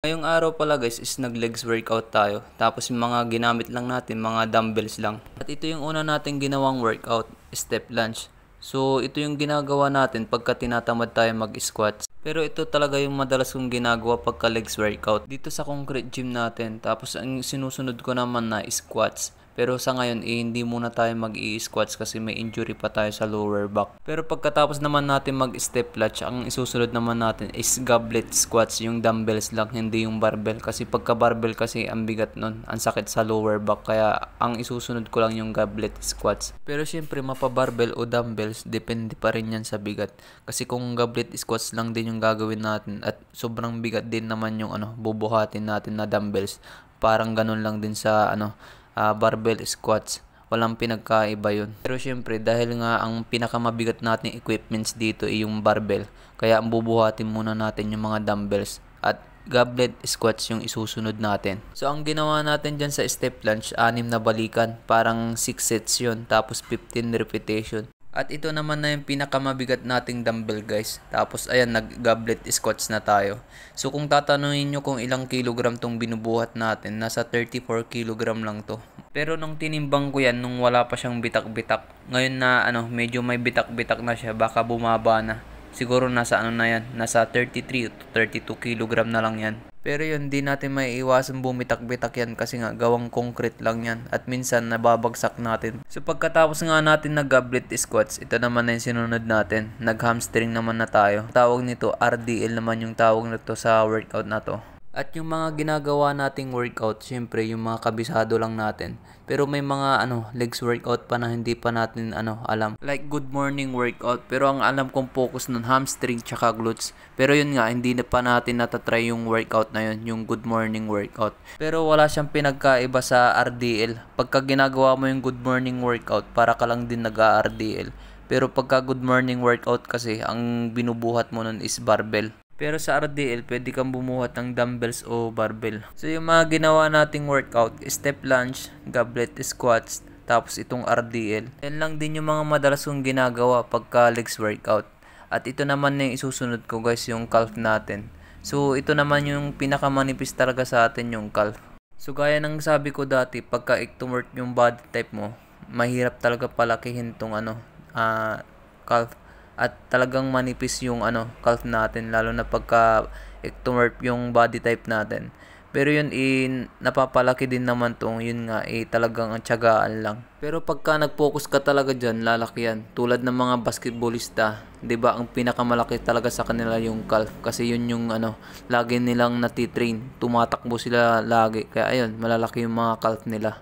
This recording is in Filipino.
Ngayong araw pala guys is nag-legs workout tayo. Tapos yung mga ginamit lang natin, mga dumbbells lang. At ito yung una nating ginawang workout, step lunge. So ito yung ginagawa natin pagka tinatamad tayo mag-squats. Pero ito talaga yung madalas kong ginagawa pagka legs workout dito sa concrete gym natin. Tapos ang sinusunod ko naman na squats. Pero sa ngayon, hindi muna tayo mag-i-squats kasi may injury pa tayo sa lower back. Pero pagkatapos naman natin mag-step lunge, ang isusunod naman natin is goblet squats, yung dumbbells lang, hindi yung barbell. Kasi pagka barbell kasi ang bigat nun, ang sakit sa lower back. Kaya ang isusunod ko lang yung goblet squats. Pero syempre, mapa-barbell o dumbbells, depende pa rin yan sa bigat. Kasi kung goblet squats lang din yung gagawin natin at sobrang bigat din naman yung bubuhatin natin na dumbbells, parang ganun lang din sa barbell squats. Walang pinagkaiba yun. Pero syempre, dahil nga ang pinakamabigat nating equipments dito ay yung barbell, kaya ang bubuhatin muna natin yung mga dumbbells at goblet squats yung isusunod natin. So ang ginawa natin dyan sa step lunge, 6 na balikan, parang 6 sets yun, tapos 15 repetition. At ito naman na yung pinakamabigat nating dumbbell guys. Tapos ayan, nag-goblet squats na tayo. So kung tatanungin nyo kung ilang kilogram tong binubuhat natin, nasa 34 kilogram lang to. Pero nung tinimbang ko yan, nung wala pa siyang bitak-bitak, ngayon na medyo may bitak-bitak na siya, baka bumaba na. Siguro nasa na yan, nasa 33 to 32 kilogram na lang yan. Pero yun, di natin may iwasan bumitak-bitak yan kasi nga gawang concrete lang yan at minsan nababagsak natin. So pagkatapos nga natin nag-goblet squats, ito naman na yung sinunod natin. Nag-hamstring naman na tayo. Tawag nito RDL naman yung tawag nito sa workout na to. At yung mga ginagawa nating workout, syempre yung mga kabisado lang natin. Pero may mga legs workout pa na hindi pa natin alam. Like good morning workout, pero ang alam kong focus nun hamstring tsaka glutes. Pero yun nga, hindi na pa natin natatry yung workout na yun, yung good morning workout. Pero wala siyang pinagkaiba sa RDL. Pagka ginagawa mo yung good morning workout, para ka lang din nag-RDL. Pero pagka good morning workout kasi, ang binubuhat mo nun is barbell. Pero sa RDL, pwede kang bumuhat ng dumbbells o barbell. So yung mga ginawa nating workout, step lunge, goblet squats, tapos itong RDL. Yan lang din yung mga madalas kong ginagawa pagka legs workout. At ito naman na yung isusunod ko guys, yung calf natin. So ito naman yung pinakamanipis talaga sa atin, yung calf. So gaya ng sabi ko dati, pagka ectomorph yung body type mo, mahirap talaga palakihin tong calf. At talagang manipis yung calf natin, lalo na pagka ectomorph yung body type natin. Pero yun napapalaki din naman tong, yun nga talagang ang tiyagaan lang. Pero pagka nag-focus ka talaga dyan, lalaki yan. Tulad ng mga basketballista, 'di ba? Ang pinakamalaki talaga sa kanila yung calf kasi yun yung lagi nilang natitrain. Tumatakbo sila lagi. Kaya ayun, malalaki yung mga calf nila.